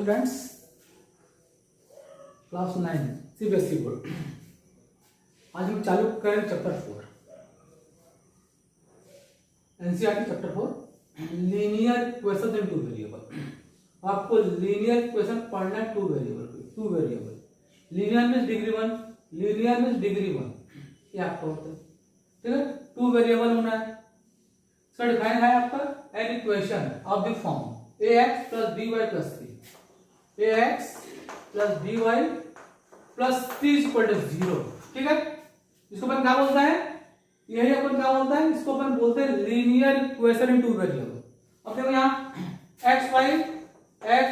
Friends, class 9 CBSE board. आज हम चालू करें chapter 4 NCERT chapter 4 linear equation इन टू वेरिएबल। आपको लीनियर इक्वेशन पढ़ना है two variable. Linear means degree 1, linear means degree 1, ये आपको होता है। ठीक है, टू वेरिएबल होना है। सो डिफाइन है आपका N equation of the form ax plus by plus c, ax plus by plus c is equal to 0। ठीक है, इसको अपन क्या बोलता है, यही अपन क्या बोलता है, इसको अपन बोलते हैं लीनियर इक्वेशन इन टू वेरिएबल। अब देखो यहाँ x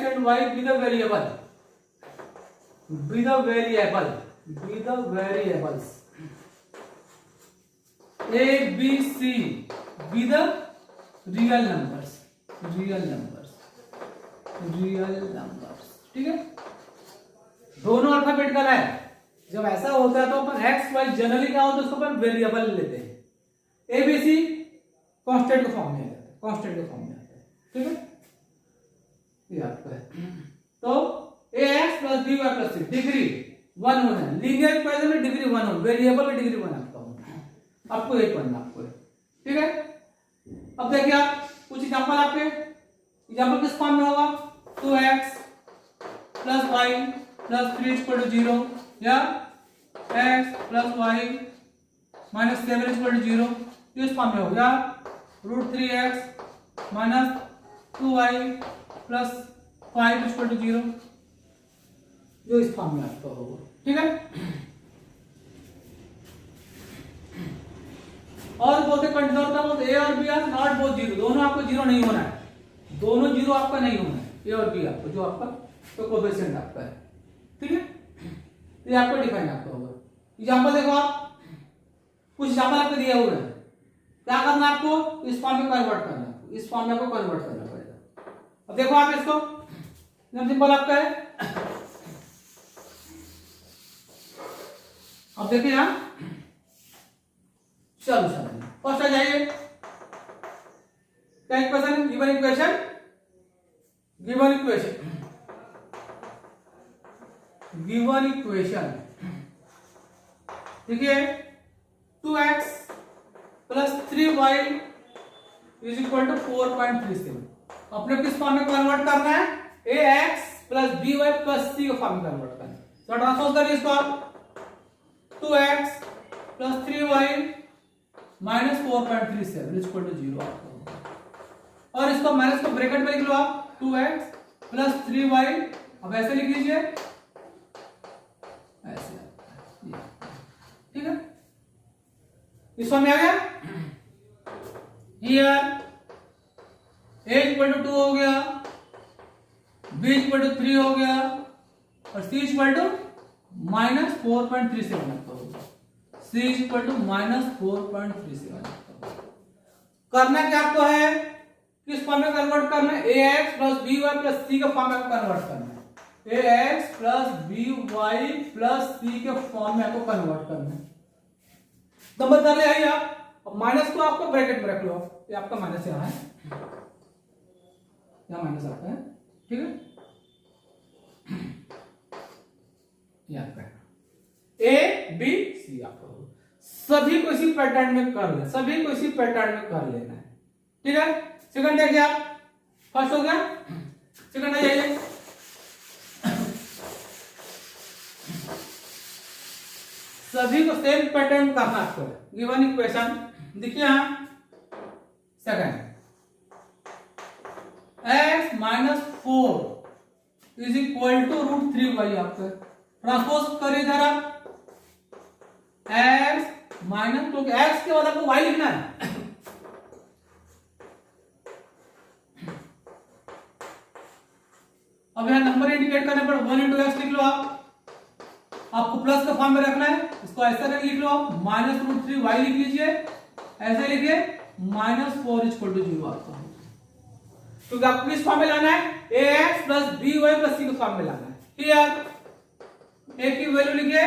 and y be the variable, a b c be the real numbers. ठीक है, दोनों अल्फाबेटिकल है। जब ऐसा होता है तो अपन एक्स वाई जनरली क्या होता है, उसको अपन वेरिएबल लेते हैं। एबीसी कांस्टेंट के फॉर्म में आता है। ठीक है, ये आपका है। तो ax plus by plus c degree 1 होना है। लीनियर इक्वेशन में डिग्री 1 हो, वेरिएबल में डिग्री 1 आपका होना है। आपको एक पढ़ना आपको है। ठीक है, अब देखिए आप कुछ एग्जांपल आपके एग्जांपल किस फॉर्म में होगा, 2x plus y plus 3 equal to 0 या x plus y minus 7 equal to 0, इस फॉर्म में होगा। √3x minus 2y plus 5 equal to 0, जो इस फॉर्म में आपका होगा। ठीक है, और बोलते कंडीशन होता है ए और b are not both zero, दोनों आपको जीरो नहीं होना है, दोनों जीरो आपका नहीं होना है। ए और बी आपको जो आपका तो कोएफिशिएंट आपका है। ठीक है, ये आपको डिफाइन आपका होगा। एग्जांपल देखो, आप कुछ एग्जांपल आपको दिया हुआ है, क्या करना है आपको, इस फॉर्म में कन्वर्ट करना है, इस फॉर्म में आपको कन्वर्ट करना पड़ेगा। अब देखो आप इसको, एकदम सिंपल आपका है। अब देखिए यहां चलो फर्स्ट आ जाइए, क्या इक्वेशन, गिवन इक्वेशन देखिए 2x plus 3y is equal to 4.37। अपने किस फॉर्म में कन्वर्ट करना है, ax plus by plus c के फॉर्म में कन्वर्ट करना है। तो ट्रांसपोज करिए इसको आप, 2x plus 3y minus 4.37 equal to 0 आपको, और इसको माइनस को ब्रैकेट में लिख लो आप, 2x प्लस 3y, अब ऐसे लिख लीजिए ऐसे। ठीक है, इस फॉर्म में आ गया। हियर a इक्वल टू 2 हो गया, b इक्वल टू 3 हो गया, और c इक्वल टू माइनस 4.37 आपका होगा। c equal to minus 4.37। करना क्या आपको है, किस फॉर्म में कन्वर्ट करना है, ax plus by plus c के फॉर्म में कन्वर्ट करना है। ax plus by plus c के फॉर्म में आपको कन्वर्ट करना है। नंबर कर ले आइए आप, अब माइनस को आपको ब्रैकेट में रख लो, ये आपका माइनस यहाँ है, यहाँ माइनस आपका है। ठीक है, ये आपका है a b c आपका, सभी को इसी पैटर्न में कर ले, सभी को इसी पैटर्न में कर लेना है। ठीक है, सेकंड देखिए आप, फर्स्ट हो गया, सेकंड आ जाइए। सभी को सेम पैटर्न करना आपको, गिवन इक्वेशन देखिए यहां, second x minus 4 is equal to √3y आपका, ट्रांसपोज करिए इधर आप, x माइनस, क्योंकि x के बाद आपको y लिखना है। अब यहां नंबर इंडिकेट करने पर 1 इंटू एक्स लिख लो आप, आपको प्लस का फॉर्म में रखना है, इसको ऐसा लिख लो आप, माइनस √3y लिख लीजिए, ऐसे लिखिए माइनस 4 इक्वल टू 0 आपको, क्योंकि आपको किस फॉर्म में लाना है, ax plus by plus c के फॉर्म में लाना है। क्लियर, a की वैल्यू लिखिए,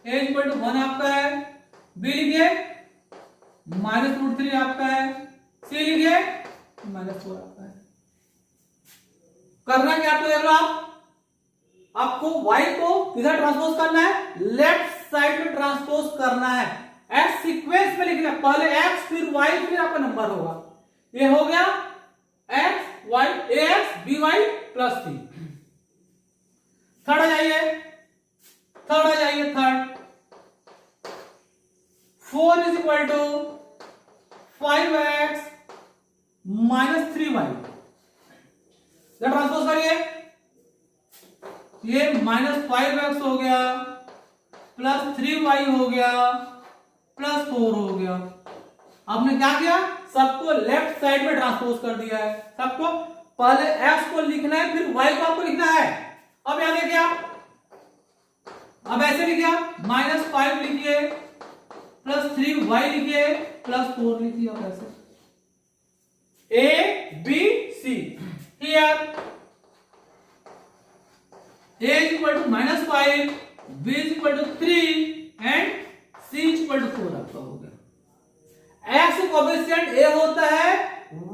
a इक्वल टू 1 आपका है, b लिखिए माइनस √3 आपका है, c लिखिए माइनस 4 आपका है। करना क्या आपको, देख लो आप, आपको y को किधर ट्रांसपोज करना है, लेफ्ट साइड में ट्रांसपोज करना है। x सीक्वेंस में लिखना है, पहले x फिर y फिर आपका नंबर होगा। ये हो गया x y ax by plus c। Third आ जाइए third 4 is equal to 5x minus 3y। Transpose करिए, ये माइनस 5x हो गया प्लस 3y हो गया प्लस 4 हो गया। आपने क्या किया, सबको लेफ्ट साइड में ट्रांसपोज कर दिया है। सबको पहले x को लिखना है फिर y को आपको लिखना है। अब यहां देखिए आप, अब ऐसे लिखिए आप, माइनस 5 लिखिए प्लस 3y लिखिए प्लस 4 लिखिए। आप ऐसे A B C here A is equal to minus 5, B is equal to 3 and C is equal to 4 आपका हो गया। X का कोएफिशिएंट A होता है,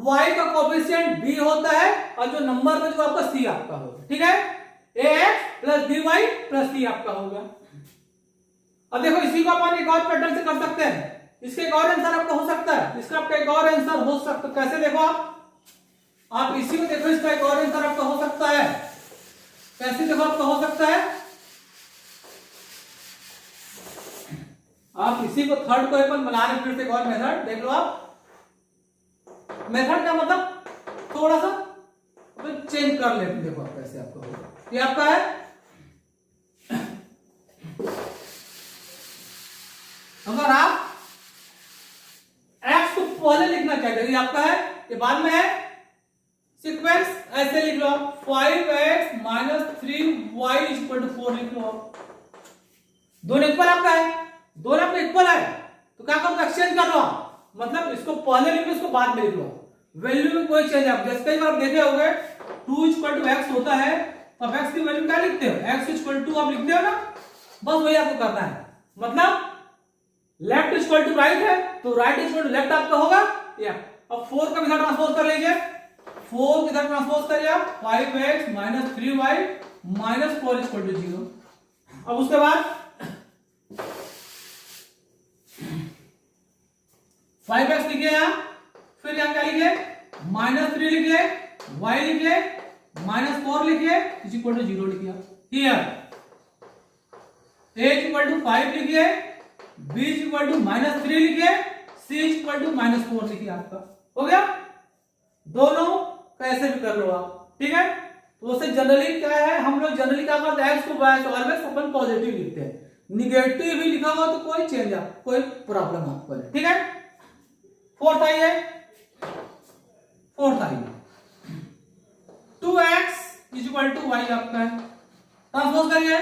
Y का कोएफिशिएंट B होता है और जो नंबर में जो आपका C आपका होगा। ठीक है, AX plus BY plus C आपका होगा। अब देखो इसी को अपन एक और पैटर्न से कर सकते हैं। इसके एक और आंसर आपका हो सकता है, इसका आपका एक और आंसर हो सकता है। कैसे देखो आप इसी को देखो, इसका एक और आंसर आपका हो सकता है। कैसे देखो आपका हो सकता है, आप इसी को थर्ड को अपन बना रहे फिर से एक और मेथड देख लो आप। मेथड का मतलब थोड़ा सा अपन चेंज कर लेते हैं। देखो आप कैसे आपका होगा, ये आपका है अगर आप x को पहले लिखना चाहते हैं, आपका है ये बाद में है सीक्वेंस, ऐसे लिख लो 5x minus 3y equal to 4 लिख लो। दोनों इक्वल आपका है, दोनों आपका इक्वल है तो क्या करो, एक्सचेंज कर लो। मतलब इसको पहले लिख लो, इसको बाद में लिख लो। वैल्यू में कोई चेंज आप जैसे कई बार देखे होंगे 2 इक्वल टू x होता है तो आप x की वैल्यू क्या लिखते हो, x इक्वल टू आप लिखते हो ना, बस वही आपको करना है। मतलब लेफ्ट इक्वल टू राइट है तो राइट इक्वल टू लेफ्ट आपका होगा। अब 4 का इधर ट्रांसपोज कर लीजिए, 4 इधर ट्रांसपोज करिए 5x minus 3y minus 4 equal to 0। अब उसके बाद 5x लिखिए यहां, फिर यहां क्या लिखिए माइनस 3 लिखिए, y लिखिए माइनस 4 लिखिए इज इक्वल टू 0 लिखिए। हियर a इक्वल टू 5 लिखिए, b इक्वल टू माइनस 3 लिखिए, c इक्वल टू माइनस 4 लिखिए। आपका हो गया। दोनों कैसे भी कर लो आप, ठीक है। तो उससे जनरली क्या है, हम लोग जनरली क्या करते हैं, x को ऑलवेज अपन पॉजिटिव लिखते हैं। निगेटिव भी लिखा हुआ तो कोई चेंज आप कोई प्रॉब्लम आपको है, ठीक है। फोर्थ आइए 2x इक्वल टू y आपका है, ट्रांसपोज करिए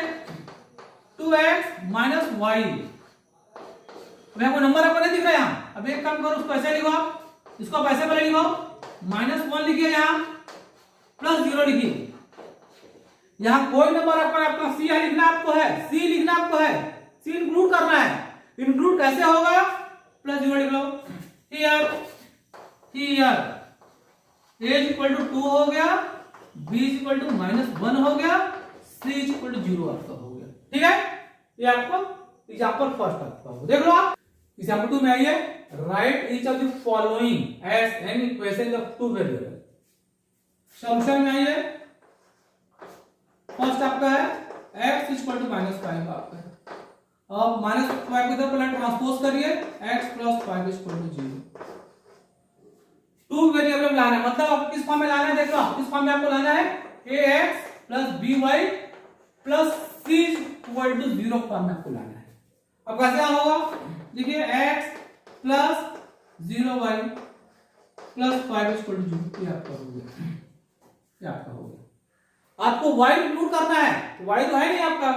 2x माइनस y। मेरे को नंबर आपको नहीं दिख रहा है यहाँ। अब एक काम करो, उसको ऐसे लिखो आप, इसको पैसे पहले लिखो माइनस 1 लिखिए यहाँ प्लस 0 लिखिए। यहाँ कोई नंबर आपका सी लिखना आपको है, सी लिखना आपको है, सी इंक्लूड करना है। इंक्लूड कैसे होगा, प्लस 0 लिख लो। हियर a इक्वल टू 2 हो गया, b इक्वल टू माइनस 1 हो गया, c इक्वल टू 0 आपका हो गया, ठीक है। ये आपको एग्जांपल फर्स्ट आपका हो, देख लो आप। एग्जांपल 2 में आइए, write each of the following as an equation of two variable. Solution में आइए, फर्स्ट आपका है x इक्वल टू माइनस 5 आपका है। अब माइनस 5 इधर पहले ट्रांसपोज करिए, x plus 5 equal to 0। Two variable लाना है, मतलब आप किस फॉर्म में लाना है, देख लो किस फॉर्म में आपको लाना है, ax plus by plus c equal to 0 form में आपको लाना है। अब कैसे होगा, देखिए x plus 0y plus 5 equal to 0, ये आपका हो गया, ये आपका हो गया। आपको y इंक्लूड करना है, y तो है नहीं आपका,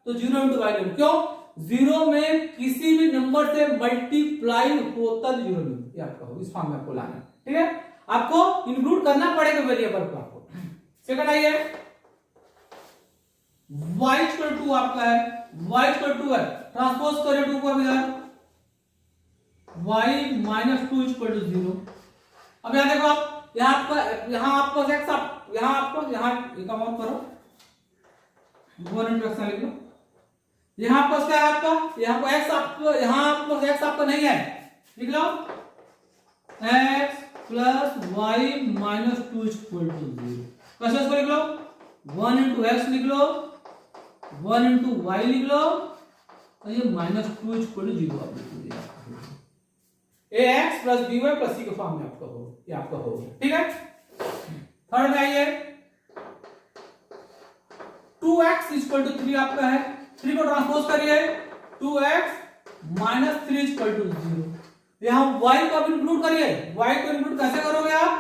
तो 0 इंटू वाई ले। क्यों, 0 में किसी भी नंबर से मल्टीप्लाई होता तो 0 नहीं, ये आपका हो, इस फॉर्म में आपको लाना है, ठीक है। आपको इंक्लूड करना पड़ेगा वेरिएबल को आपको। सेकंड आइए, y इक्वल टू आपका है, y इक्वल टू है, ट्रांसपोज करिए 2 को इधर, y माइनस 2 इक्वल टू 0। अब यहां देखो आप, यहाँ आपको x, यहाँ आपको यहाँ एक अमाउंट करो, 1 इंटू एक्स लिख लो। यहाँ पर क्या है आपका, यहाँ पर एक्स आपको, यहाँ आपको एक्स आपका नहीं है, लिख लो x plus y minus 2 equal to 0। कैसे इसको लिख लो, 1 इंटू एक्स लिख लो, 1 इंटू वाई लिख लो, और ये माइनस 2 इक्वल टू 0 आप लिख दीजिए। A x plus B y plus C के फॉर्म में आपका हो, ये आपका होगा। ठीक है, थर्ड में आइए 2x इक्वल टू 3 आपका है, 3 को ट्रांसपोज करिए, 2x माइनस 3 इक्वल टू 0। यहां y को अब इंक्लूड करिए, y को इंक्लूड कैसे करोगे आप,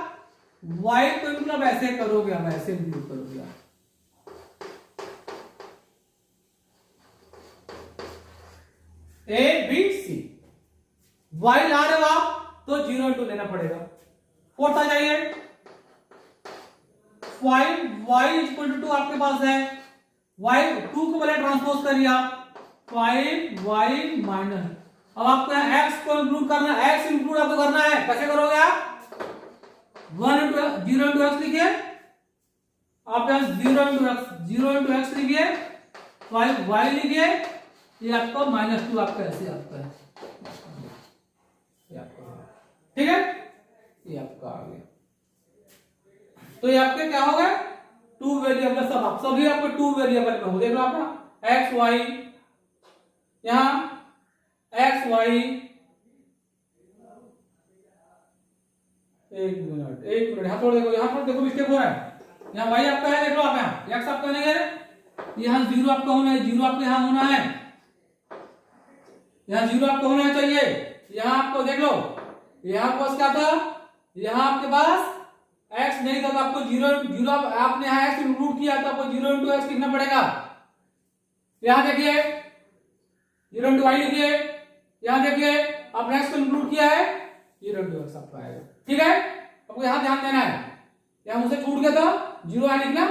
y को इंक्लूड ऐसे करोगे, आप ऐसे इंक्लूड करोगे आप। ए बी सी, y ला रहे हो आप तो 0 इंटू लेना पड़ेगा। फोर्थ आ जाइए 5y इक्वल टू 2 आपके पास है, y 2 को पहले ट्रांसपोज करिए आप, 5y माइनस, अब आपको x को इंक्लूड करना है, x इंक्लूड आपको करना है, कैसे करोगे आप, 1 इंटू 0 इंटू एक्स लिखिए, आप यहाँ 0 इंटू एक्स लिखिए, 5y लिखिए, ये आपका माइनस 2 आपका ऐसे आपका है, ये आपका, ठीक है, ये आपका आ गया। तो ये आपके क्या हो गए, 2 वेरिएबल, सब आप सभी आपको 2 वेरिएबल में हो, देख लो आपका एक्स वाई, यहां एक्स वाई, एक मिनट यहां थोड़ा देखो, यहां थोड़ा देखो मिस्टेक हो रहा है, यहाँ वाई आपका है, देख लो आप, यहाँ एक्स आपका नहीं है, यहाँ 0 आपका होना है, 0 आपका यहाँ होना है, यहाँ 0 आपको होना चाहिए, यहाँ आपको देख लो, यहाँ पास क्या था, यहाँ आपके पास x नहीं था तो आपको 0 आपने यहाँ x इंक्लूड किया तो आपको 0 इंटू एक्स लिखना पड़ेगा। यहाँ देखिए 0 इंटू वाई लिखिए, यहाँ देखिए आपने x को इंक्लूड किया है, 0 इंटू एक्स आपका आएगा। ठीक है, आपको यहाँ ध्यान देना है, यहाँ मुझसे छूट गया था 0 यहाँ लिखना,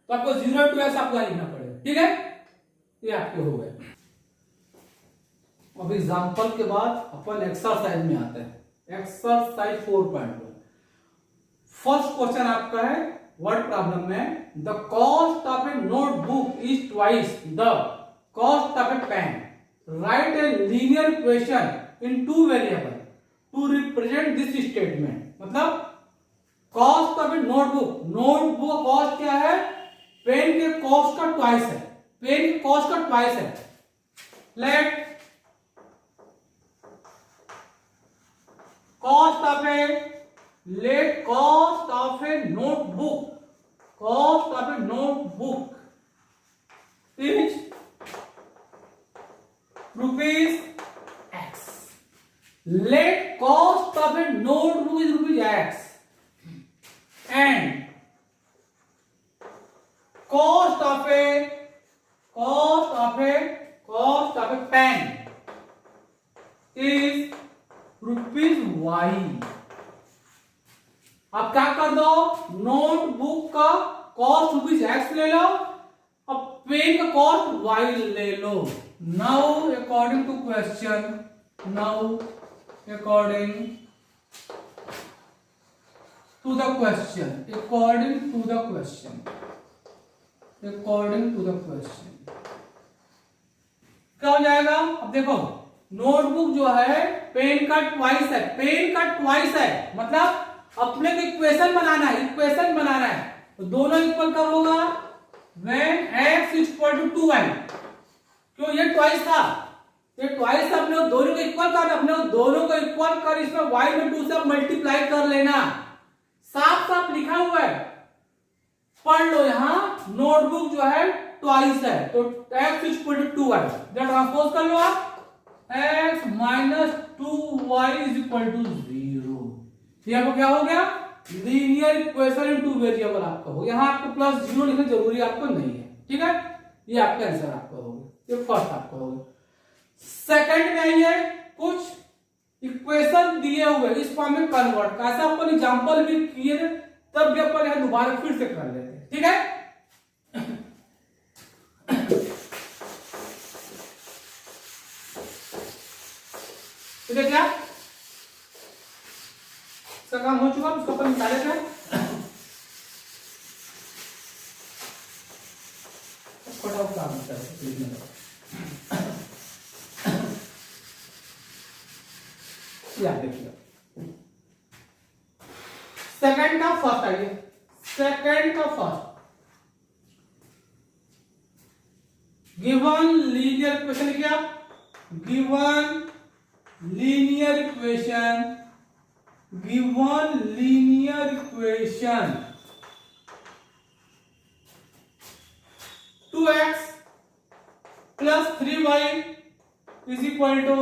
तो आपको 0 इंटू एक्स आपको यहाँ लिखना पड़ेगा। ठीक है, ये आपके हो गए। अब एग्जाम्पल के बाद अपन एक्सरसाइज में आते हैं, एक्सरसाइज 4.1। फर्स्ट क्वेश्चन आपका है वर्ड प्रॉब्लम में, the cost of a notebook is twice the cost of a pen, write a linear equation in 2 variable to represent this statement. मतलब cost of a notebook, notebook cost क्या है, pen के cost का twice है, pen के cost का twice है। Let cost of a notebook, cost of a notebook is rupees x. Let cost of a notebook is rupees x and cost of a pen is rupees y. अब क्या कर दो, notebook का cost rupees x ले लो, अब pen का cost y ले लो। Now according to question, now according to the question, according to the question, according to the question क्या हो जाएगा। अब देखो नोटबुक जो है पेन का ट्वाइस है, पेन का ट्वाइस है, मतलब अपने को इक्वेशन बनाना है, इक्वेशन बनाना है, तो दोनों इक्वल कब होगा, when x equal to 2y। क्यों, ये ट्वाइस था, ये ट्वाइस था, अपने दोनों को इक्वल कर, अपने दोनों को इक्वल कर, इसमें y में 2 से मल्टीप्लाई कर लेना, साफ साफ लिखा हुआ है, पढ़ लो। यहां नोटबुक जो है ट्वाइस है, तो x इक्वल टू 2y, जब ट्रांसपोज कर लो आप, x minus 2y is equal to 0। ये आपको क्या हो गया, लीनियर इक्वेशन इन 2 वेरिएबल आपका हो। यहां आपको प्लस 0 लिखना जरूरी आपको नहीं है। ठीक है, ये आपका आंसर आपका होगा, ये फर्स्ट आपका होगा। सेकंड में आइए, कुछ इक्वेशन दिए हुए इस फॉर्म में कन्वर्ट, कैसा अपन एग्जांपल भी किए थे, तब भी अपन यहां दोबारा फिर से कर लेते हैं। ठीक है, ठीक है, क्या इसका काम हो चुका, उसको अपन निकाले थे। फटाफट काम लिखने लगा। देखिए सेकंड का फर्स्ट आइए, सेकंड का फर्स्ट गिवन लीनियर इक्वेशन लिखिए आप, given linear equation, given linear equation 2x plus 3y is equal to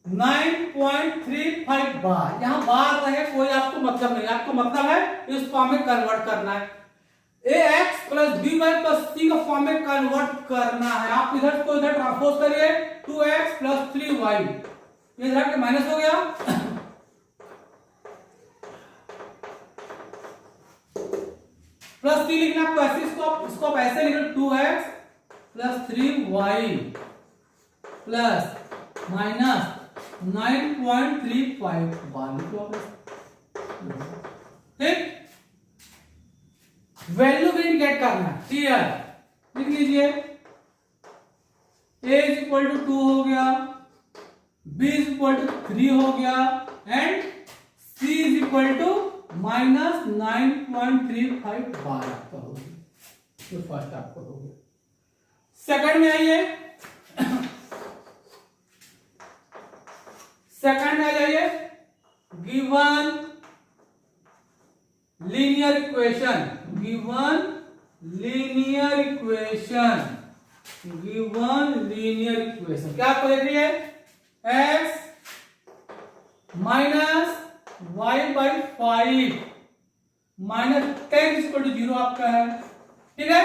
9.35 bar. यहां बार रहे कोई आपको मतलब नहीं, आपको मतलब है इस फॉर्म में कन्वर्ट करना है, ax plus by plus c का फॉर्म में कन्वर्ट करना है। आप इधर को इधर ट्रांसपोज करिए, 2x प्लस 3y, ये इधर के माइनस हो गया, प्लस c लिखना आपको ऐसे, इसको आप ऐसे लिखो 2x plus 3y plus minus 9.35 बार लिखो ठीक। वैल्यू भी इंडिकेट करना है, क्लियर, लिख लीजिए a इज इक्वल टू 2 हो गया, b इज इक्वल टू 3 हो गया and c is equal to minus 9.35 bar आपका हो गया, तो फर्स्ट आपको हो गया। सेकंड में आइए, सेकंड में आ जाइए, given linear equation, given linear equation, given linear equation क्या आपको देख रही है, x minus y by 5 minus 10 equal to 0 आपका है, ठीक है।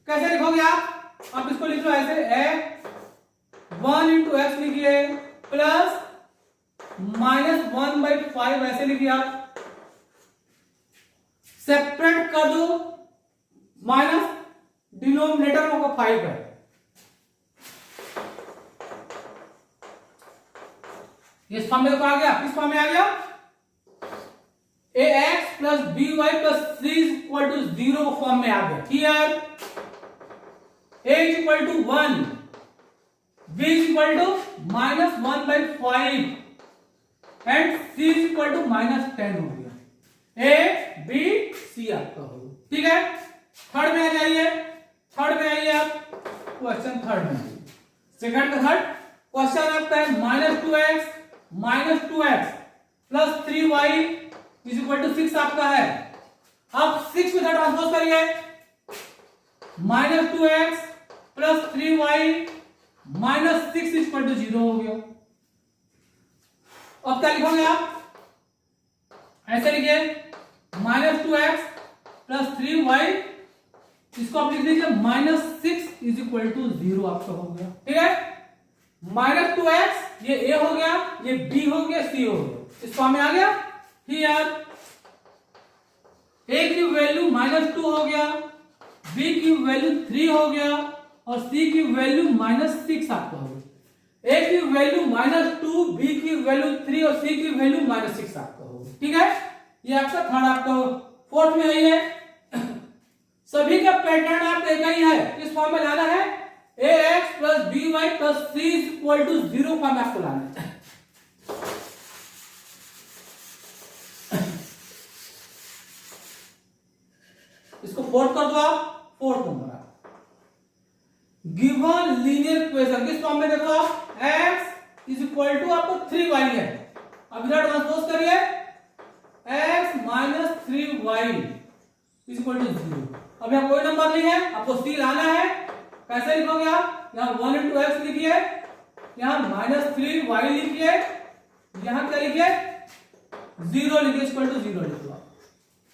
कैसे लिखोगे आप इसको लिख लो ऐसे, x 1 इंटू एक्स लिखिए प्लस माइनस 1/5 ऐसे लिखिए आप, सेपरेट कर दो, माइनस डिनोमिनेटर में होगा 5 है, इस फॉर्म में आ गया, किस फॉर्म में आ गया, ax plus by plus c equal to 0 form में आ गया, clear. a is equal to 1, b is equal to minus 1/5 and c is equal to minus 10 हो गया, a b c आपका होगा, ठीक है। थर्ड में आ जाइए, थर्ड में आइए आप, क्वेश्चन थर्ड में आइए, सेकंड का थर्ड क्वेश्चन आपका है minus 2x plus 3y is equal to 6 आपका है। अब 6 में ट्रांसपोज करिए, minus 2x plus 3y minus 6 equal to 0 हो गया। अब क्या लिखोगे आप, ऐसे लिखिए माइनस 2x प्लस 3y, इसको आप लिख दीजिए माइनस 6 इज इक्वल टू 0 आपका हो गया, ठीक है। माइनस 2x ये a हो गया, ये b हो गया, c हो गया, इस फॉर्म में आ गया। हियर a की वैल्यू माइनस 2 हो गया, b की वैल्यू 3 हो गया और c की वैल्यू माइनस 6 आपका हो गया। a की वैल्यू माइनस 2, b की वैल्यू 3 और c की वैल्यू माइनस 6 आपका हो गया, ठीक है। ये आपका थर्ड आपका हो। फोर्थ में आइए, सभी का पैटर्न आपका एक ही है, इस फॉर्म में लाना है, ax plus by plus c equal to 0 form में आपको लाना है। इसको फोर्थ कर दो आप, फोर्थ नंबर आप, गिवन लीनियर इक्वेशन किस फॉर्म में देखो आप, x इज इक्वल टू आपको 3y है, अब इधर ट्रांसपोज करिए, x minus 3y is equal to 0। अब यहां कोई नंबर नहीं है, आपको c लाना है, कैसे लिखोगे आप, यहां 1 इंटू एक्स लिखिए, यहां माइनस 3y लिखिए, यहां क्या लिखिए 0 लिखिए, इक्वल टू 0 लिखो आप,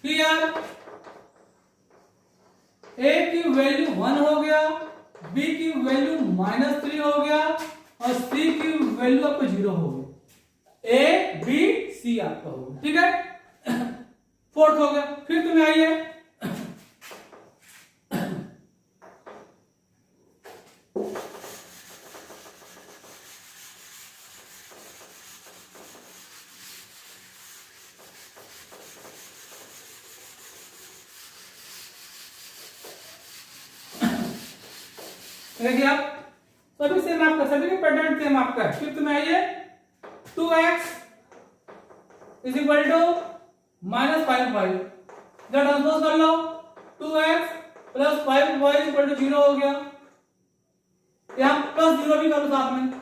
क्लियर। a की वैल्यू 1 हो गया, b की वैल्यू माइनस 3 हो गया और c की वैल्यू आपको 0 हो गया, a b c आपका हो गया, ठीक है। फोर्थ हो गया। फिर तुम्हें आइए, देखिए आप सभी सेम आपका, सभी के पैटर्न सेम आपका है। फिफ्थ में आइए 2x is equal to -5y, जब ट्रांसपोज कर लो 2x plus 5y equal to 0 हो गया। यहां प्लस 0 भी करो साथ में,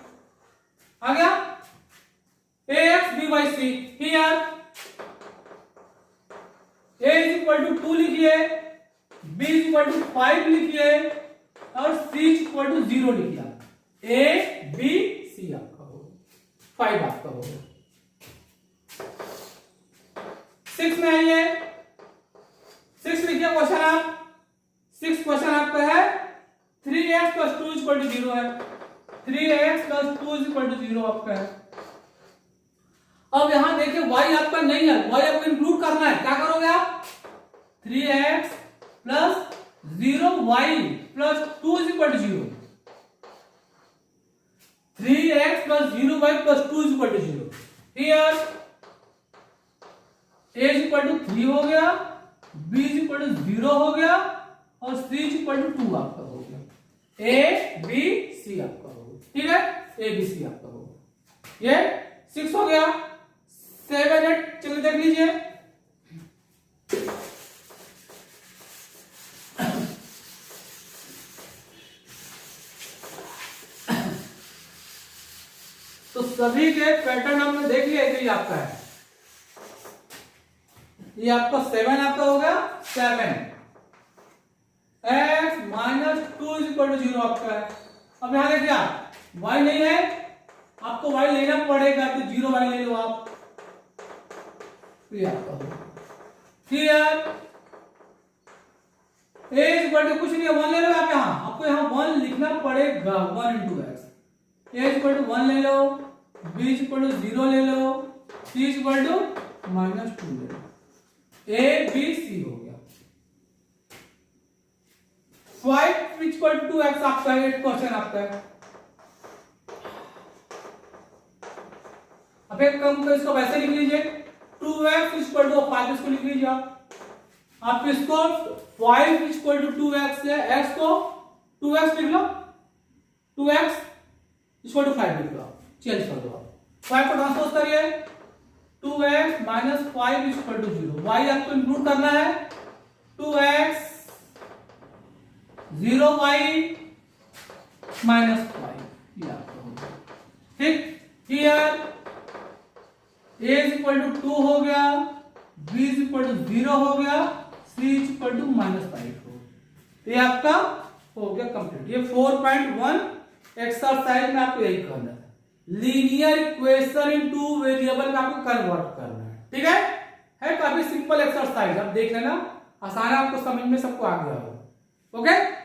आ गया ax by c। Here a is equal to 2 लिखिए, b इज इक्वल टू 5 लिखिए और c इज इक्वल टू 0 लिखिए। a b c आपका हो, 5 आपका हो। 6 में आइए, 6 लिखिए क्वेश्चन आप। 6 क्वेश्चन आपका है 3x प्लस 2 इक्वल टू 0 है। 3x प्लस 2 इक्वल टू 0 आपका है। अब यहां देखिए y आपका नहीं है, y आपको इंक्लूड करना है। क्या करोगे आप? 3x plus 0y plus 2 equal to 0। 3x plus 0y plus 2 equal to 0। Here a equal to 3 हो गया, b इक्वल टू 0 हो गया और c इक्वल टू 2 आपका हो गया। a b c आपका हो गया, ठीक है, a b c आपका हो गया। ये 6 हो गया। 7 8 चलिए देख लीजिए। तो सभी के पैटर्न हमने देख लिया, ये आपका है, ये आपका 7 आपका हो गया। 7 x माइनस 2 इक्वल टू 0 आपका है। अब यहां देखिए आप y नहीं है, आपको y लेना पड़ेगा, तो 0 y ले लो आप, ये आपका होगा। क्लियर? a इक्वल टू कुछ नहीं है, 1 ले लो आप। यहां आपको यहां 1 लिखना पड़ेगा, 1 into x। a equal to 1 ले लो, b इक्वल टू 0 ले लो, c इक्वल टू -2 ले लो। a b c हो गया। 5 इक्वल टू 2x आपका है, क्वेश्चन आपका है। अब एक कम को इसको वैसे लिख लीजिए, 2x इक्वल टू 5, इसको लिख लीजिए आप इसको 5 इक्वल टू 2x से x को 2x लिख लो, 2x इक्वल टू 5 लिख लो, चेंज कर दो आप। 5 को ट्रांसपोज करिए, 2x minus 5 equal to 0। y आपको इंक्लूड करना है, 2x 0y माइनस 5, ये आपका होगा, ठीक। हियर a इक्वल टू 2 हो गया, b इक्वल टू 0 हो गया, c इक्वल टू -5 हो। ये आपका हो गया कंप्लीट। ये 4.1 एक्सरसाइज में आपको यही करना है, लीनियर इक्वेशन इन 2 वेरिएबल में आपको कन्वर्ट करना है, ठीक है काफी सिंपल एक्सरसाइज, आप देख लेना, आसान है, आपको समझ में सबको आ गया होगा। ओके।